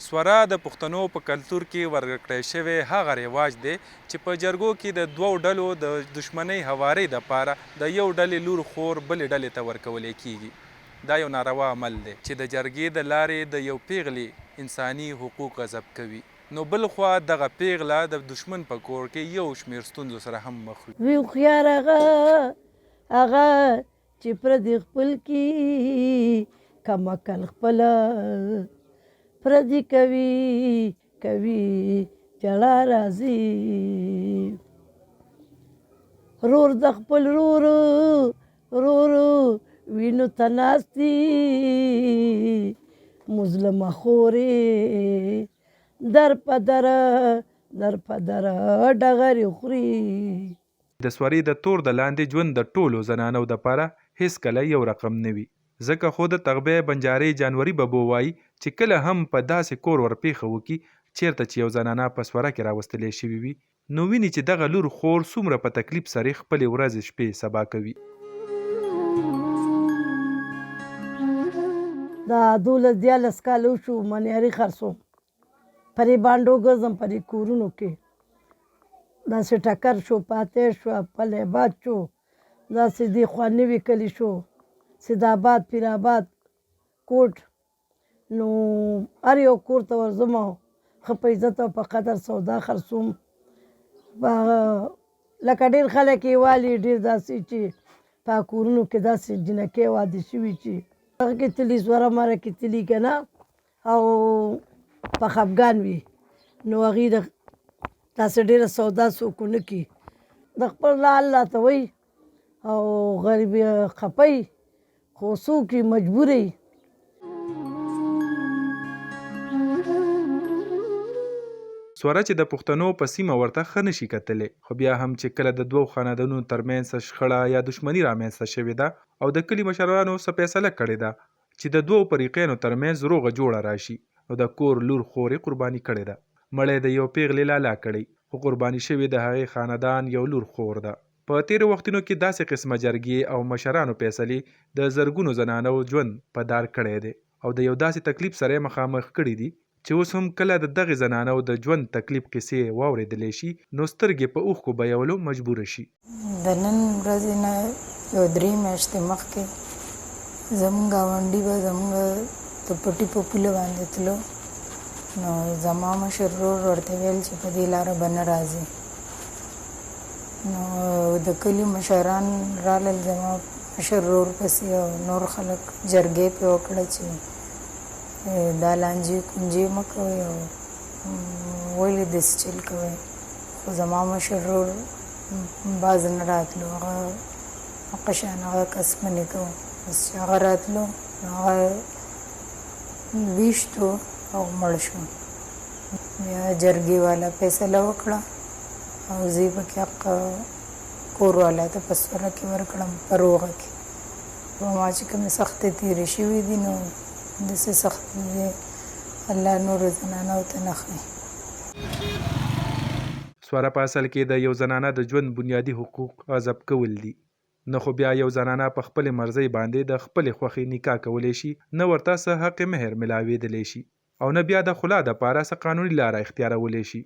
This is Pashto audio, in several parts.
سوره د پښتنو په کلتور کې ورکړی شوی هغه رواج دی چې په جرګو کې د دوو ډلو د دشمنۍ هوارۍ دپاره د یو ډلې لور خور بلې ډلې ته ورکولی کیږي. دا یو ناروا عمل دی چې د جرګې د لارې د یو پیغلې انساني حقوق غصب کوي. نو بل خوا دغه پیغله د دشمن په کور کې یو شمېر ستونزو سره هم مخ وي. وی خيار هغه چې پردي خپل کی کمکل خپل پردي کوي جړا راځي رور د خپل رور وینو تناستی مظلمه خوري در پدر ډغرې خوري. د سوري د تور د لاندې ژوند د ټولو زنانو دپاره هیڅ کله یو رقم نه وي، ځکه خو د تغبې بنجاري جانوري ببو وایي چې کله هم په داسې کور ورپېښه وکړي چیرته چې یو زنانه په سوره کې راوستلی شوي وي، نو ویني چې دغه لور خور څومره په تکلیف سره خپلې ورځې شپې سبا کوي. دا 12 کاله وشو منیاري خرڅوم پرې بانډو ګرځم پرې کورونو کې داسې ټکر شو پاتې شو پلی باد شو داسې دې خوا نوي کلي شو سیدآباد پیرآباد کوټ نو هر یو کور ته ورځم او ښه په عزت او په قدر سودا خرڅوم. لکه ډېر خلک یې والي ډېر داسې چې په کورونو کې داسې جنکۍ واده شوي چې هغه کې تلي سوره ماره کې تلي که نه او په خفګان وي نو هغې د داسې ډېره سودا څوک ونه کړي د خپل لال راته وایي او غریب خپی خو څوک یې مجبور یي. سوره چې د پښتنو په سیمه ورته ښه نشي کتلی، خو بیا هم چې کله د دوو خاندانونو ترمنځ شخړه یا دښمني رامنځته شوې ده او د کلي مشرانو څه فیصله کړې ده چې د دوو فریقینو ترمنځ روغه جوړه راشي، نو د کور لور خور یې قرباني کړې ده. مړی د یو پیغلې لالا کړی، خو قرباني شوې د هغې خاندان یو لور خور ده. په تیرو وختونو کې داسې قسمه جرګې او مشرانو فیصلې د زرګونو زنانو ژوند په دار کړی دی او د یو داسې تکلیف سره یې مخامخ کړي دي چې اوس هم کله د دغې زنانو د ژوند تکلیف قصې واورېدلی شي نو سترګې په اوښکو بیولو مجبوره شي. د نن ورځې نه یو 3 میاشتې مخکې زموږ ګاونډي به زموږ د پټي په پوله باندې تلو نو زما مشر ورور ورته ویل چې په دې لاره به نه راځي. نو د کلي مشران رالل زما مشر ورور پسې او نور خلک جرګې پې وکړه چې دا لانجې کونجې مه کوئ او ولې داسې چل کوئ. خو زما مشر ورور باز نه راتلو، هغه قشان هغه کس منې کوو بس چې هغه راتلو نو هغه ویشتو او مړ شو. بیا جرګې والا فیصله وکړه او زه یې پکې حق کور والا ته په سوره کې ورکړم په روغه کې. په ما چې کومې سختۍ تېرې شوي دي نو داسې سختۍ دی الله نورو زنانو ته نه ښایي. سوره په اصل کې د یو زنانه د ژوند بنیادي حقوق غصب کول دي، نه خو بیا یو زنانه په خپلې مرضۍ باندې د خپلې خوښې نکاح کولی شي، نه ورته څه حق مهر ملاوېدلی شي او نه بیا د خلا دپاره څه قانوني لاره اختیارولی شي.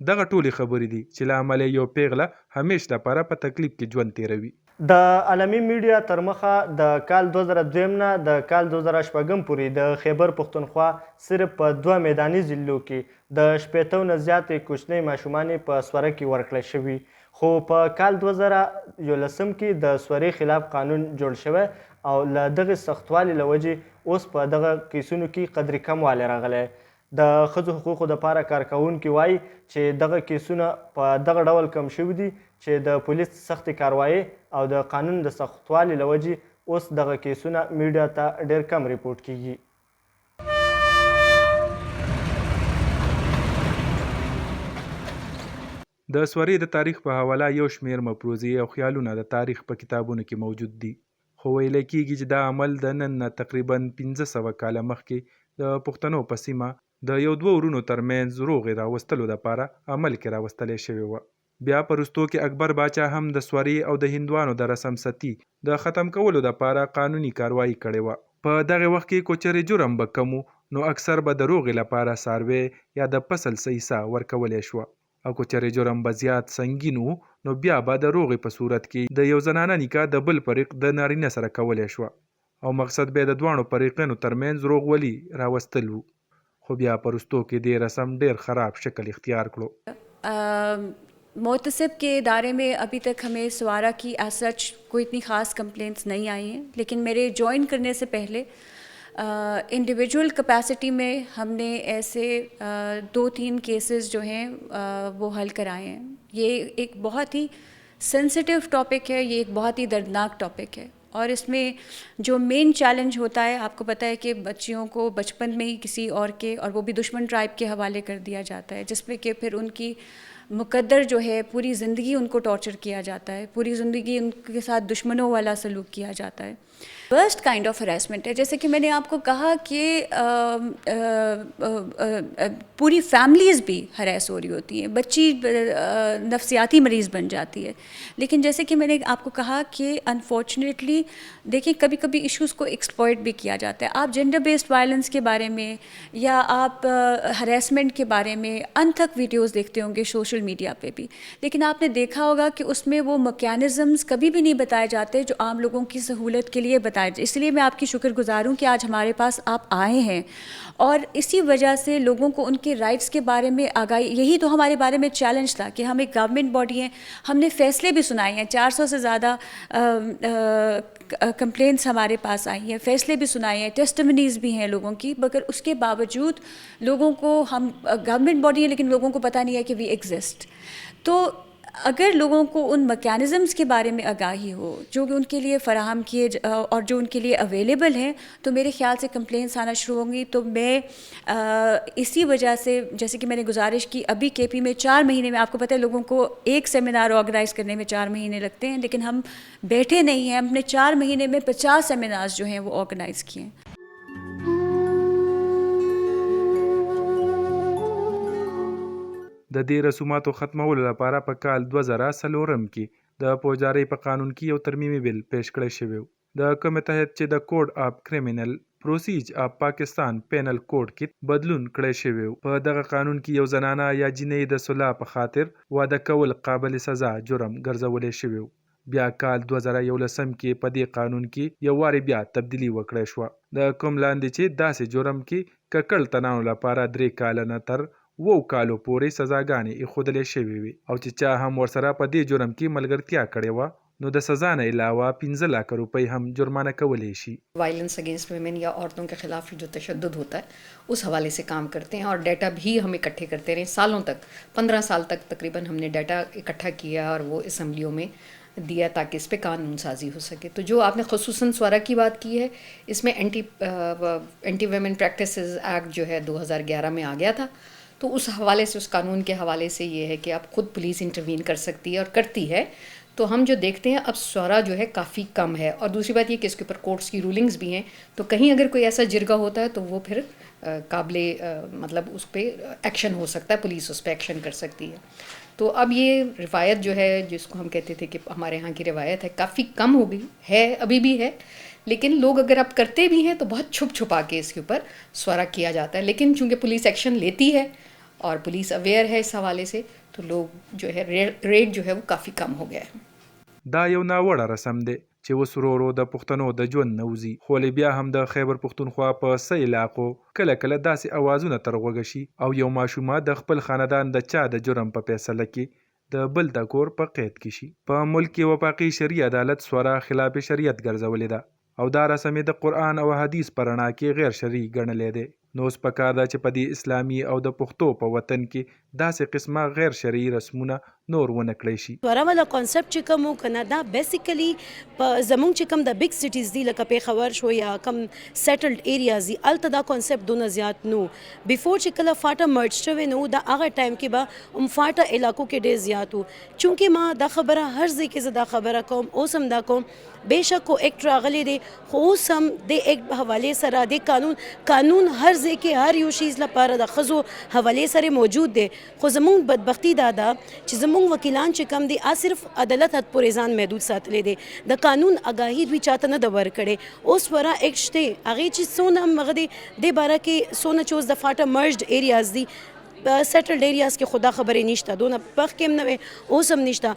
دغه ټولې خبرې دي چې له امله یو پیغله همیش لپاره په تکلیف کې ژوند تیروي. د عالمي میډیا تر مخه د کال 2002 نه د کال 2006 پورې د خیبر پښتونخوا صرف په 2 میداني ضلعو کې د 80 نه زیاتې کوچنۍ ماشومانې په سوره کې ورکړل شوي، خو په کال 2011 کې د سورې خلاف قانون جوړ شوی او له دغې سختوالي له وجې اوس په دغه کیسونو کې قدرې کموالی راغلی. د ښځو حقوقو دپاره کارکوونکي وایي چې دغه کیسونه په دغه ډول کم شوي دي چې د پولیس سختې کاروایي او د قانون د سختوالي له وجې اوس دغه کیسونه میډیا ته ډېر کم ریپورټ کیږي. د سورې د تاریخ په حواله یو شمېر مفروضې او خیالونه د تاریخ په کتابونو کې موجود دي، خو ویلی کېږي چې دا عمل د نن نه تقریبا 1500 کاله مخکې د پښتنو په سیمه د یو دوه ورونو ترمنځ روغې راوستلو دپاره عمل کې راوستلی شوې وه. بیا په وروستو کې اکبر باچا هم د سورې او د هندوانو د رسم ستی د ختم کولو دپاره قانوني کاروایي کړې وه. په دغه وخت کې که چېرې جرم به کم و نو اکثر به د روغې لپاره څاروی یا د فصل حصه ورکولی شوه او که چېرې جرم به زیات سنګین و نو بیا به د روغې په صورت کې د یو زنانه نکاح د بل فریق د نارینه سره کولی شوه او مقصد به د دواړو فریقینو ترمنځ روغولي راوستل و خو بیا په وروستو کې دې رسم ډېر خراب شکل اختیار کړو मोतसिब के इदारे में अभी तक हमें स्वारा की एज सच कोई इतनी ख़ास कंप्लेंट्स नहीं आई हैं, लेकिन मेरे ज्वाइन करने से पहले इंडिविजुअल कैपेसिटी में हमने ऐसे 2-3 केसेस जो हैं वो हल कराए हैं। ये एक बहुत ही सेंसिटिव टॉपिक है, ये एक बहुत ही दर्दनाक टॉपिक है और इसमें जो मेन चैलेंज होता है, आपको पता है कि बच्चियों को बचपन में ही किसी और के, और वो भी दुश्मन ट्राइब के हवाले कर दिया जाता है, जिसमें कि फिर उनकी मुकद्दर जो है पूरी ज़िंदगी उनको टॉर्चर किया जाता है, पूरी ज़िंदगी उनके साथ दुश्मनों वाला सलूक किया जाता है। वर्स्ट काइंड ऑफ हरासमेंट है, जैसे कि मैंने आपको कहा कि पूरी फैमिलीज़ भी हरास हो रही होती हैं, बच्ची नफ्सियाती मरीज़ बन जाती है। लेकिन जैसे कि मैंने आपको कहा कि अनफॉर्चुनेटली देखिए कभी कभी इश्यूज़ को एक्सप्लॉइट भी किया जाता है। आप जेंडर बेस्ड वायलेंस के बारे में या आप हरासमेंट के बारे में अनथक वीडियोज़ देखते होंगे सोशल मीडिया पे भी, लेकिन आपने देखा होगा कि उसमें वो मैकेनिज़म्स कभी भी नहीं बताए जाते जो आम लोगों की सहूलत के लिए बताए। इसलिए मैं आपकी शुक्रगुजार हूँ कि आज हमारे पास आप आए हैं और इसी वजह से लोगों को उनके राइट्स के बारे में आगाही, यही तो हमारे बारे में चैलेंज था कि हम एक गवर्नमेंट बॉडी हैं, हमने फैसले भी सुनाए हैं, 400 से ज़्यादा कंप्लेंट्स हमारे पास आई हैं, फैसले भी सुनाए हैं, टेस्टिमनीज़ भी हैं लोगों की, मगर उसके बावजूद लोगों को, हम गवर्नमेंट बॉडी है लेकिन लोगों को पता नहीं है कि वी एग्जिस्ट। तो अगर लोगों को उन मैकेनिज़म्स के बारे में आगाही हो जो कि उनके लिए फ़राहम किए और जो उनके लिए अवेलेबल हैं, तो मेरे ख़्याल से कंप्लेंट्स आना शुरू होंगी। तो मैं इसी वजह से, जैसे कि मैंने गुजारिश की, अभी केपी में 4 महीने में, आपको पता है लोगों को एक सेमिनार ऑर्गेनाइज़ करने में 4 महीने लगते हैं, लेकिन हम बैठे नहीं हैं, हमने 4 महीने में 50 सेमिनार्स जो हैं वो ऑर्गेनाइज़ किए हैं। د دې رسوماتو ختمولو لپاره په کال 2004 کې د فوجدارۍ په قانون کې یو ترمیمي بل پیش کړی شوی و، د کومې تحت چې د کوډ اف کریمینل پروسیج اف پاکستان پینل کوډ کې بدلون کړی شوی و. په دغه قانون کې یو زنانه یا جنۍ د صلح په خاطر واده کول قابل سزا جرم ګرځولی شوی و. بیا کال 2011 کې په دې قانون کې یو وارې بیا تبدیلی وکړی شوه، د کوم لاندې چې داسې جرم کې ککړ تنانو لپاره 3 کاله نه تر 7 کالو پورې سزاګانې ایښودلې شوې وي، او چې چا هم ورسره په دې جرم کې ملګرتیا کړې وه نو د سزا نه علاوه 15 लाख रुपए हम जुर्माना कवले शी। वायलेंस अगेंस्ट वुमेन या औरतों के खिलाफ जो तशद्दुद होता है उस हवाले से काम करते हैं और डाटा भी हम इकट्ठे करते रहे सालों तक, 15 साल तक तकरीबन हमने डाटा इकट्ठा किया और वो असम्बलियों में दिया ताकि इस पर कानून साजी हो सके। तो जो आपने खुसूसन स्वारा की बात की है, इसमें एंटी वुमेन प्रैक्टिसेस एक्ट जो है 2011 में आ गया था, तो उस हवाले से, उस कानून के हवाले से ये है कि आप खुद पुलिस इंटरवीन कर सकती है और करती है। तो हम जो देखते हैं अब स्वारा जो है काफ़ी कम है। और दूसरी बात ये कि इसके ऊपर कोर्ट्स की रूलिंग्स भी हैं, तो कहीं अगर कोई ऐसा जिरगा होता है तो वो फिर काबिले मतलब उस पर एक्शन हो सकता है, पुलिस उस पर एक्शन कर सकती है। तो अब ये रिवायत जो है, जिसको हम कहते थे कि हमारे यहाँ की रिवायत है, काफ़ी कम हो गई है, अभी भी है, लेकिन लोग अगर अब करते भी हैं तो बहुत छुप छुपा के इसके ऊपर स्वारा किया जाता है। लेकिन चूँकि पुलिस एक्शन लेती है और पुलिस अवेयर है इस हवाले से, तो लोग जो है रेट जो है वो काफ़ी कम हो गया है। دا یو ناوړه رسم دی چې اوس ورو ورو د پښتنو د ژوند نه وځي، خو بیا هم د خیبر پښتونخوا په څه علاقو کله کله داسې اوازونه تر غوږه شي او یو ماشومه د خپل خاندان د چا د جرم په فیصله کې د بل د کور په قید کې شي. په ملک کې وفاقي شرعي عدالت سوره خلاف شریعت ګرځولې ده او دا رسم یې د قرآن او حدیث په رڼا کې غیر شرعي ګڼلی دی. نو اوس پکار ده چې په دې اسلامي او د پښتو په وطن کې داسې قسمه غیر شرعي رسمونه نور ونه کړی شي. سواره والا کانسپټ چې کوم و کنه دا بیسیکلی په زمونږ چې کوم د بگ سټیز دي لکه پیښور شو یا کم سیټلډ ایریاز دي، هلته دا کانسپټ دونه زیات نو. بیفور چې کله فاټه مرج شوی نو د هغه ټایم کې به فاټه علاقو کې ډېر زیات و. چونکې ما دا خبره هر ځای کې زه دا خبره کوم، اوس هم دا کوم، बेशक को एक्ट रागले दे खो सम दे एक्ट हवाले सरा दे कानून हर जे के हर यो चीज़ ला पारा द खजो हवाले सरे मौजूद दे। खो ज़मून बदबख्ती दादा कि زموږ وکیلان چې کم دي صرف عدالت حد پورې ځان محدود ساتلی دی د قانون آګاهي دوی چاته نه ده ورکړې اوس ورا ایکټ شته هغې چې څونه هغه دی دې باره کې څونه چې اوس د فاټا مرجډ ایریاز دي سیټلډ ایریاز کې خدا خبرې نشته دونه مخکې هم نه وی اوس هم نشته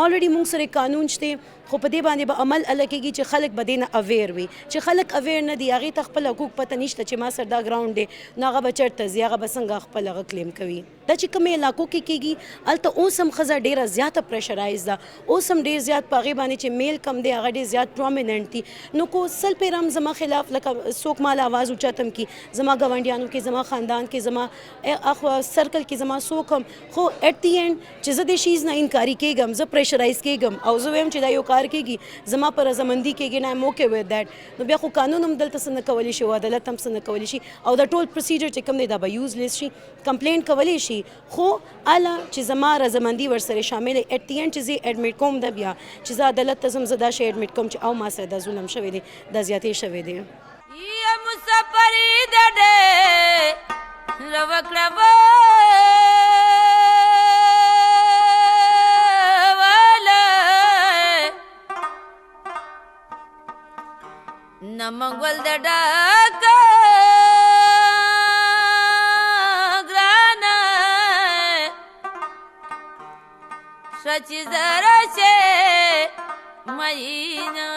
الریډي موږ سره قانون شته خو په دې باندې به عمل الله کېږي چې خلک به دې نه اویر وي چې خلک اویر نه دي هغې ته خپل حقوق پته نشته چې ما سره دا ګراونډ دی نو هغه به چېرته ځي هغه به څنګه خپل هغه کلیم کوي دا چې کومې علاقو کې کېږي هلته اوس هم ښځه ډېره زیاته پریشرایز ده اوس هم ډېر زیات په هغې باندې چې میل کم دی هغه ډېر زیات پرومیننټ دي نو کو سل پیره هم زما خلاف لکه څوک مال آواز اوچتم کی زما ګاونډیانو کې زما خاندان کې زما اخوا سرکل کې زما څوک هم خو ایٹ دی اینډ چې زه دې شیز نه انکاري کېږم زه پریشرایز کېږم او زه وایم چې دا یو کار کېږي زما په رضامندي کېږي نه ایم اوکے وذ دیټ نو بیا خو قانون هم دلته څه نه کولی شي او عدالت هم څه نه کولی شي او دا ټول پروسیجر چې کوم دی دا به یوزلیس شي کمپلینټ کولی شي خو اله چې زما رضامندي ورسره شامل ایٹ دی اینډ چې زه ایډمیټ کوم دا بیا چې زه عدالت ته ځم زه دا شی ایډمیټ کوم چې او ما سره دا ظلم شوی دی دا زیاتې شوی دی یا مسافری دډه لوکړه نمنګول د ډاکا ګرانا شچ زرا چې مېنا